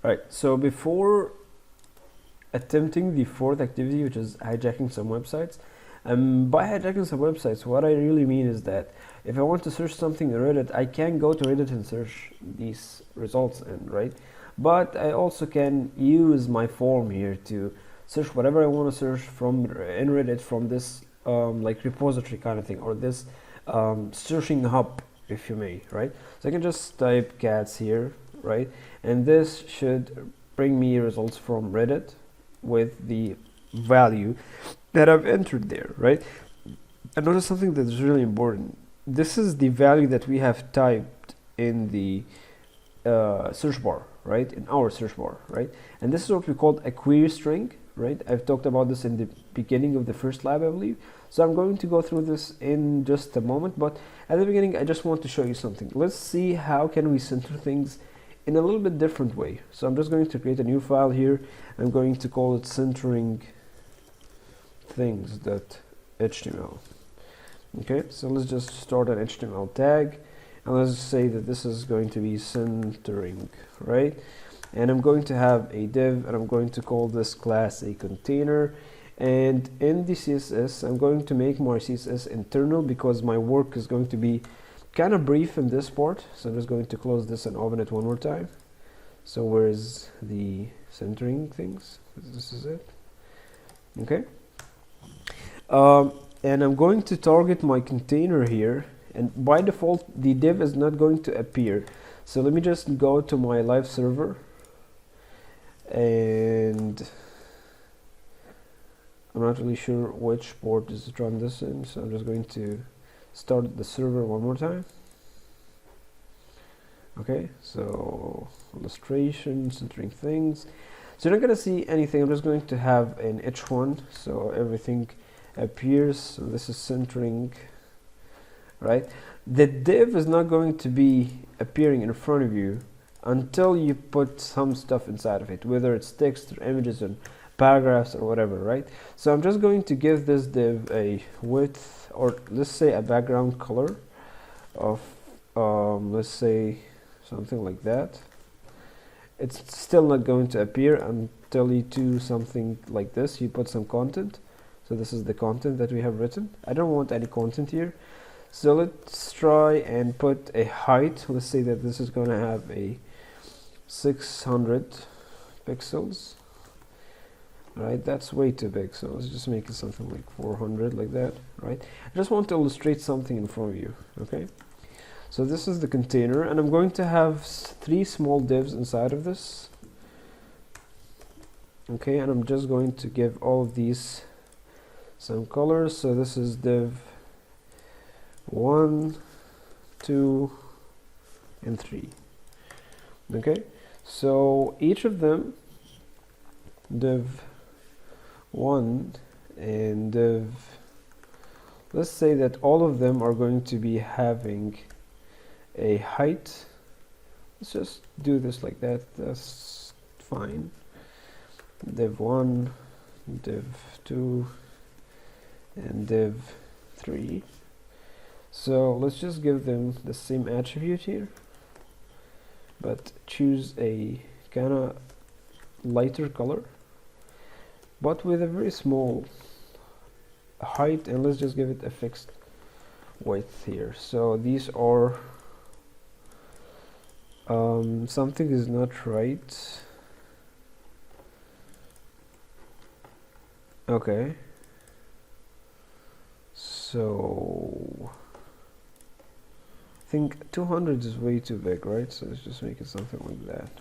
Alright, so before attempting the fourth activity, which is hijacking some websites, by hijacking some websites, what I really mean is that if I want to search something on Reddit, I can go to Reddit and search these results in, right? But I also can use my form here to search whatever I want to search from in Reddit from this like repository kind of thing, or this searching hub, if you may, right? So I can just type cats here, right? And this should bring me results from Reddit with the value that I've entered there, right? And notice something that is really important. This is the value that we have typed in the search bar, right? In our search bar, right? And this is what we call a query string, right? I've talked about this in the beginning of the first lab, I believe. So I'm going to go through this in just a moment, but at the beginning, I just want to show you something. Let's see how can we center things in a little bit different way. So I'm just going to create a new file here. I'm going to call it centering things.html. Okay, so let's just start an HTML tag, and let's say that this is going to be centering, right? And I'm going to have a div, and I'm going to call this class a container. And in the CSS, I'm going to make my CSS internal because my work is going to be kind of brief in this part. So I'm just going to close this and open it one more time. So where's the centering things? This is it. Okay. And I'm going to target my container here, and by default the div is not going to appear. So let me just go to my live server, and I'm not really sure which port is to run this in, so I'm just going to start the server one more time. Okay, so illustration, centering things. So you're not going to see anything. I'm just going to have an h1, so everything appears. So this is centering, right? The div is not going to be appearing in front of you until you put some stuff inside of it, whether it's text or images and paragraphs or whatever, right? So I'm just going to give this div a width, or let's say a background color of let's say something like that. It's still not going to appear until you do something like this. You put some content. So this is the content that we have written. I don't want any content here. So let's try and put a height. Let's say that this is going to have a 600 pixels. Right, that's way too big. So let's just make it something like 400, like that. Right. I just want to illustrate something in front of you. Okay. So this is the container, and I'm going to have 3 small divs inside of this. Okay, and I'm just going to give all of these some colors. So this is div 1, 2, and 3. Okay, so each of them, div 1 and div, let's say that all of them are going to be having a height. Let's just do this like that. That's fine. Div 1, div 2, and div 3. So let's just give them the same attribute here, but choose a kind of lighter color, but with a very small height, and let's just give it a fixed width here. So these are something is not right. Okay, so I think 200 is way too big, right? So let's just make it something like that.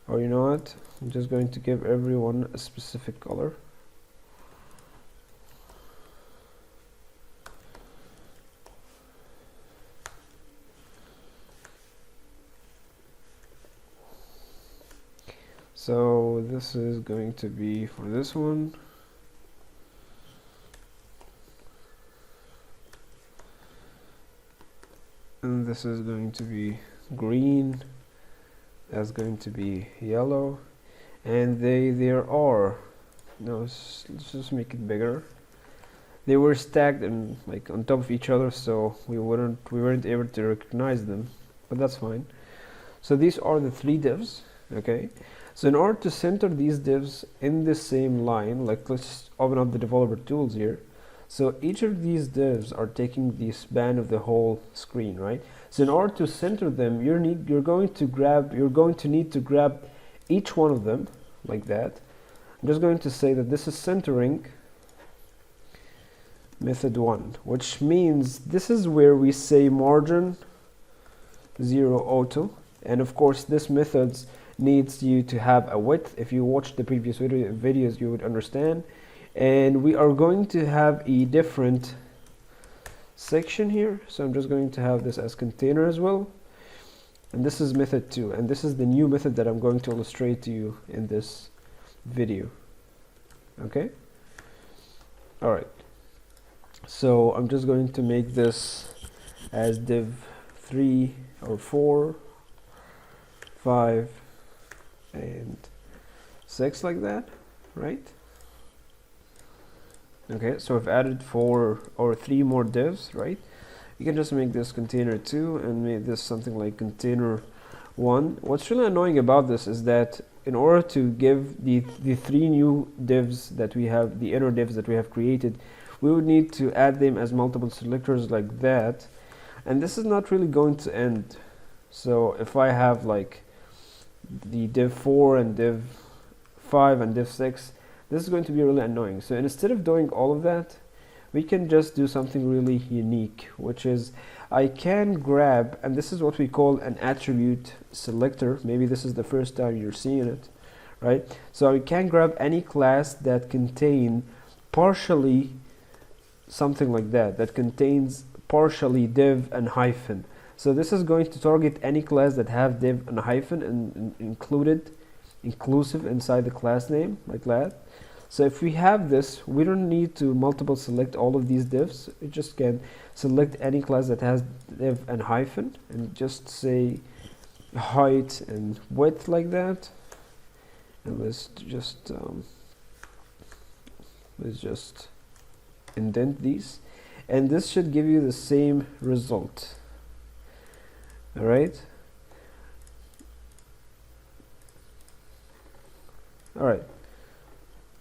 Or you know what? I'm just going to give everyone a specific color. So this is going to be for this one. And this is going to be green. That's going to be yellow. And there are, no, let's just make it bigger. They were stacked and like on top of each other, so we weren't able to recognize them, but that's fine. So these are the three divs. Okay, so in order to center these divs in the same line, like let's open up the developer tools here. So each of these divs are taking the span of the whole screen, right? So in order to center them, you're going to need to grab each one of them like that. I'm just going to say that this is centering method 1, which means this is where we say margin 0 auto, and of course this methods needs you to have a width. If you watched the previous videos, you would understand. And we are going to have a different section here, so I'm just going to have this as container as well, and this is method 2, and this is the new method that I'm going to illustrate to you in this video. Okay, all right, so I'm just going to make this as div 3 or 4, 5 and 6 like that, right? Okay, so I've added 4 or 3 more divs, right? You can just make this container 2 and make this something like container 1. What's really annoying about this is that in order to give the 3 new divs that we have, the inner divs that we have created, we would need to add them as multiple selectors like that, and this is not really going to end. So if I have like the div 4 and div 5 and div 6, this is going to be really annoying. So instead of doing all of that, we can just do something really unique, which is I can grab, and this is what we call an attribute selector. Maybe this is the first time you're seeing it, right? So I can grab any class that contain partially something like that, that contains partially div and hyphen. So this is going to target any class that have div and hyphen and inclusive inside the class name like that. So if we have this, we don't need to multiple select all of these divs. We just can select any class that has div and hyphen and just say height and width like that. And let's just indent these, and this should give you the same result. All right. All right.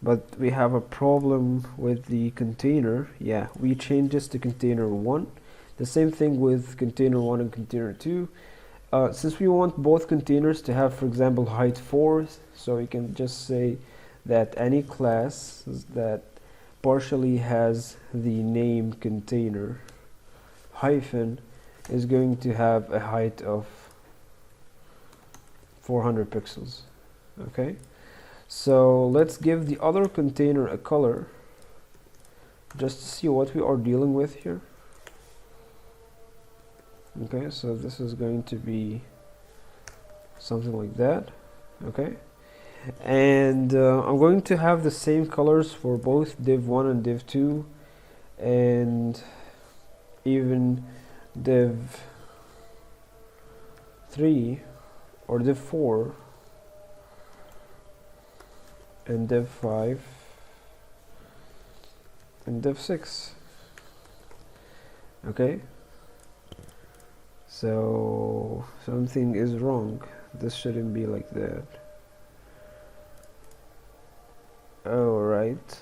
But we have a problem with the container. Yeah, we change this to container 1. The same thing with container 1 and container 2. Since we want both containers to have, for example, height 4, so we can just say that any class that partially has the name container hyphen is going to have a height of 400 pixels. Okay. So let's give the other container a color just to see what we are dealing with here. Okay, so this is going to be something like that. Okay, and I'm going to have the same colors for both div 1 and div 2 and even div 3 or div 4 and div 5 and div 6. Okay, so something is wrong. This shouldn't be like that. All right.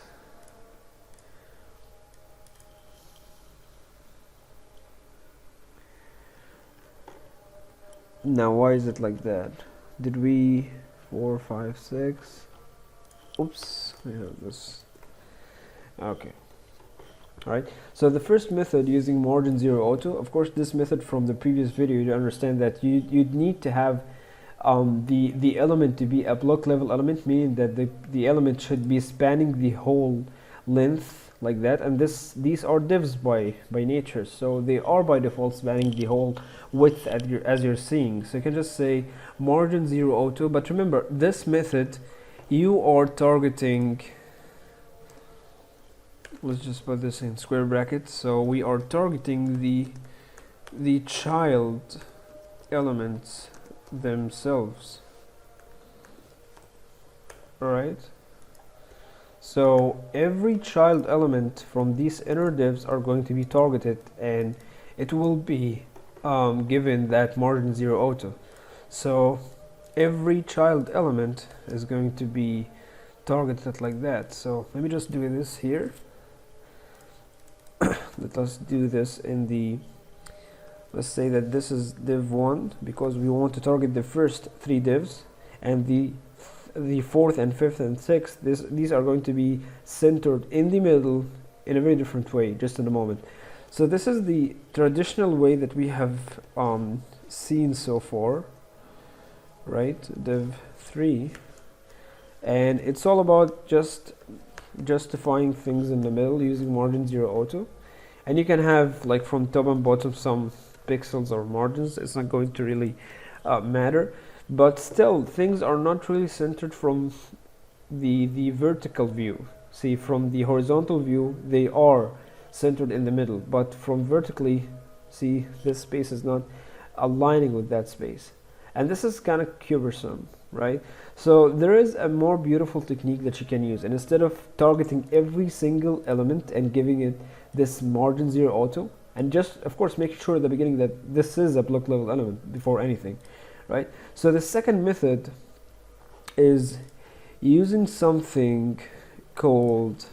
Now why is it like that? Did we 4, 5, 6? Oops, we have this. Okay. Alright, so the first method using margin 0 auto, of course this method from the previous video, you understand that you'd need to have the element to be a block level element, meaning that the element should be spanning the whole length like that, and these are divs by nature, so they are by default spanning the whole width as you're seeing. So you can just say margin 0 auto, but remember this method you are targeting, let's just put this in square brackets, so we are targeting the child elements themselves. Alright, so every child element from these inner divs are going to be targeted, and it will be given that margin 0 auto. So every child element is going to be targeted like that. So let me just do this here. Let us do this in the, let's say that this is div 1 because we want to target the first 3 divs, and the 4th and 5th and 6th, these are going to be centered in the middle in a very different way just in a moment. So this is the traditional way that we have seen so far, right? Div 3, and it's all about just justifying things in the middle using margin 0 auto, and you can have like from top and bottom some pixels or margins. It's not going to really matter, but still things are not really centered from the vertical view. See, from the horizontal view they are centered in the middle, but from vertically, see, this space is not aligning with that space, and this is kind of cumbersome, right? So there is a more beautiful technique that you can use, and instead of targeting every single element and giving it this margin 0 auto, and just of course make sure at the beginning that this is a block level element before anything, right? So the second method is using something called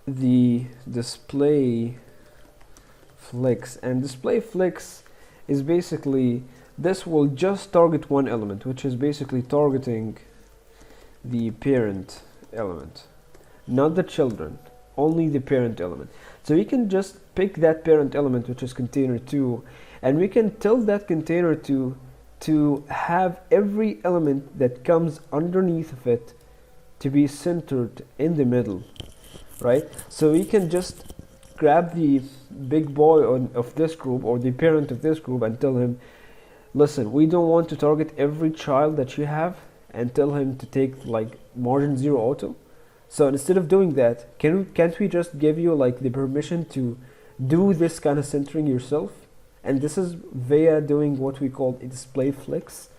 the display flex, and display flex is basically, this will just target one element, which is basically targeting the parent element, not the children, only the parent element. So we can just pick that parent element, which is container 2, and we can tell that container 2 to have every element that comes underneath of it to be centered in the middle, right? So we can just grab the big boy of this group or the parent of this group and tell him, listen, we don't want to target every child that you have, and tell him to take like margin 0 auto. So instead of doing that, can't we just give you like the permission to do this kind of centering yourself? And this is via doing what we call a display flex,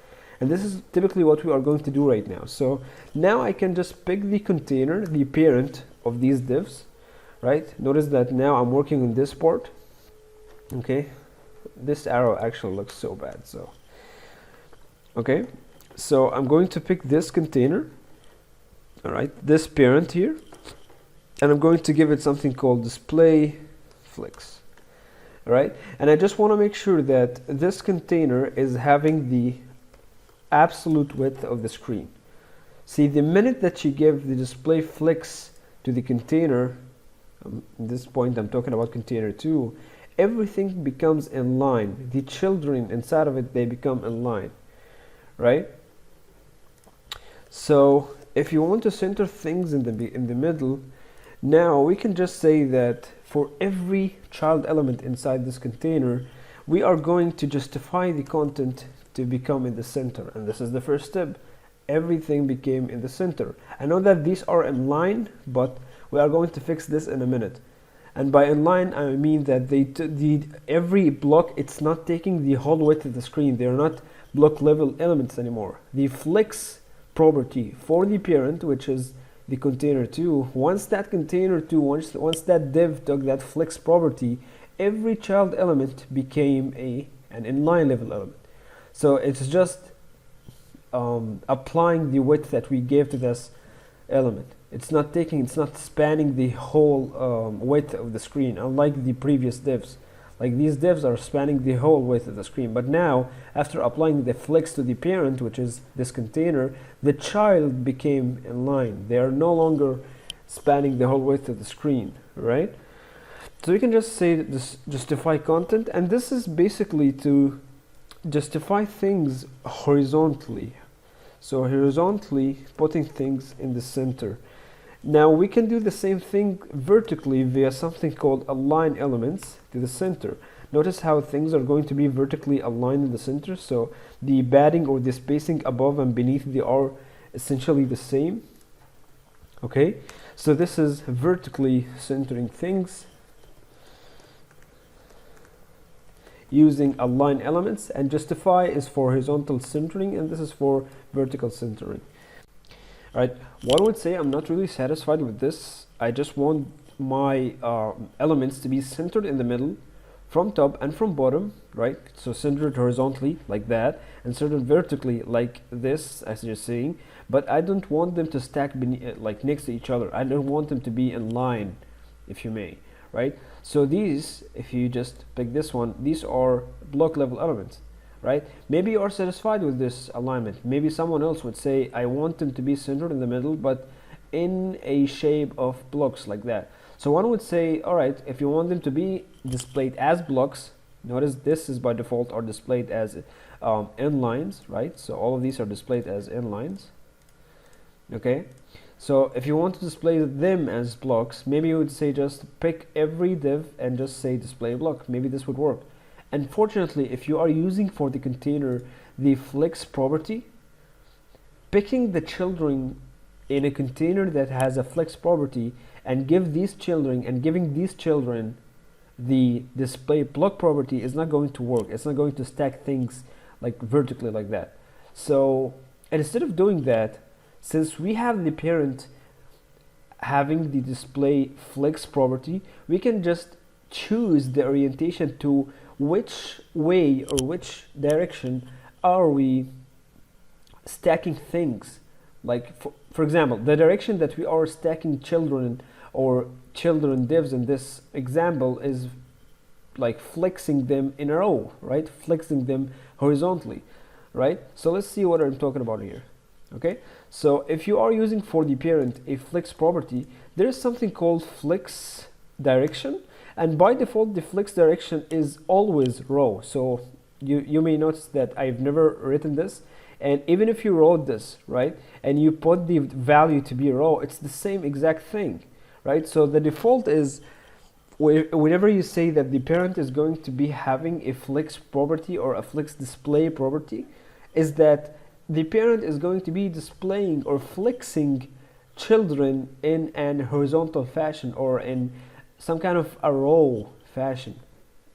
and this is typically what we are going to do right now. So now I can just pick the container, the parent of these divs, right? Notice that now I'm working on this part. Okay, this arrow actually looks so bad. So okay, so I'm going to pick this container, all right, this parent here, and I'm going to give it something called display flex. Right, and I just want to make sure that this container is having the absolute width of the screen. See, the minute that you give the display flex to the container, at this point I'm talking about container 2, everything becomes in line. The children inside of it, they become in line, right? So if you want to center things in the middle, now we can just say that for every child element inside this container, we are going to justify the content to become in the center, and this is the first step. Everything became in the center. I know that these are in line, but we are going to fix this in a minute. And by in line, I mean that every block, it's not taking the whole width of the screen. They are not block level elements anymore. The flex property for the parent, which is the container 2, once that container 2, once that div took that flex property, every child element became an inline level element. So it's just applying the width that we gave to this element. It's not spanning the whole width of the screen, unlike the previous divs. Like these divs are spanning the whole width of the screen, but now after applying the flex to the parent, which is this container, the child became in line. They are no longer spanning the whole width of the screen, right? So we can just say this justify content, and this is basically to justify things horizontally. So horizontally putting things in the center. Now we can do the same thing vertically via something called align elements to the center. Notice how things are going to be vertically aligned in the center, so the padding or the spacing above and beneath they are essentially the same. Okay, so this is vertically centering things using align elements, and justify is for horizontal centering, and this is for vertical centering. Alright, one would say I'm not really satisfied with this. I just want my elements to be centered in the middle from top and from bottom, right? So centered horizontally like that, and centered vertically like this, as you're seeing. But I don't want them to stack like next to each other. I don't want them to be in line, if you may, right? So these, if you just pick this one, these are block level elements, right? Maybe you are satisfied with this alignment. Maybe someone else would say, I want them to be centered in the middle, but in a shape of blocks like that. So one would say, all right, if you want them to be displayed as blocks, notice this is by default are displayed as inlines, right? So all of these are displayed as inlines. Okay, so if you want to display them as blocks, maybe you would say just pick every div and just say display block. Maybe this would work. Unfortunately, if you are using for the container the flex property, picking the children in a container that has a flex property and giving these children the display block property is not going to work. It's not going to stack things like vertically like that. So instead of doing that, since we have the parent having the display flex property, we can just choose the orientation to which way or which direction are we stacking things. Like for example, the direction that we are stacking children or children divs in this example is like flexing them in a row, right? Flexing them horizontally, right? So let's see what I'm talking about here. Okay, so if you are using for the parent a flex property, there is something called flex direction, and by default the flex direction is always row. So you may notice that I've never written this, and even if you wrote this, right, and you put the value to be row, it's the same exact thing, right? So the default is whenever you say that the parent is going to be having a flex property or a flex display property, is that the parent is going to be displaying or flexing children in an horizontal fashion or in some kind of a row fashion.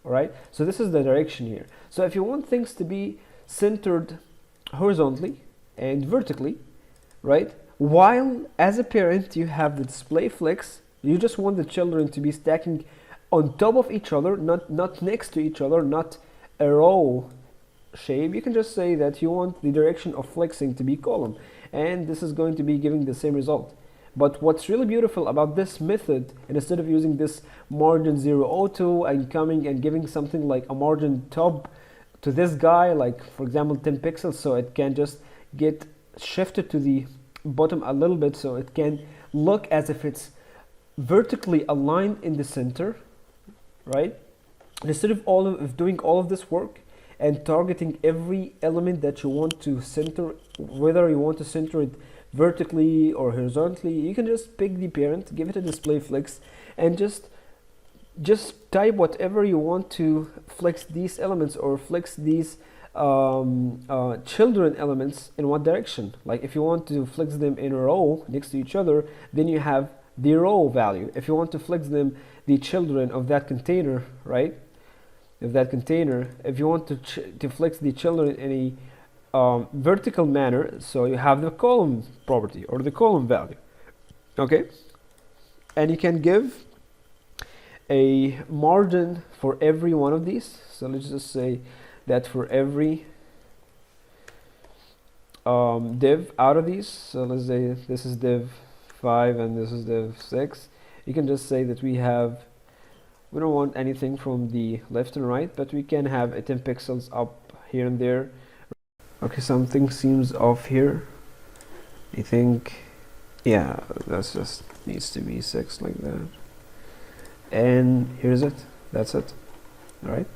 All right, so this is the direction here. So if you want things to be centered horizontally and vertically, right, while as a parent you have the display flex, you just want the children to be stacking on top of each other, not next to each other, not a row shape. You can just say that you want the direction of flexing to be column, and this is going to be giving the same result. But what's really beautiful about this method, and instead of using this margin 0 auto and coming and giving something like a margin top to this guy, like for example 10 pixels, so it can just get shifted to the bottom a little bit, so it can look as if it's vertically aligned in the center, right? Instead of doing all of this work and targeting every element that you want to center, whether you want to center it vertically or horizontally, you can just pick the parent, give it a display flex, and just type whatever you want to flex these elements or flex these children elements in what direction. Like if you want to flex them in a row next to each other, then you have the row value. If you want to flex them, the children of that container, right, of that container, if you want to flex the children in a vertical manner, so you have the column property or the column value. Okay, and you can give a margin for every one of these. So let's just say that for every div out of these, so let's say this is div 5 and this is div 6, you can just say that we don't want anything from the left and right, but we can have a 10 pixels up here and there. Okay, something seems off here. I think, yeah, that's just needs to be 6 like that. And here's it. That's it. All right.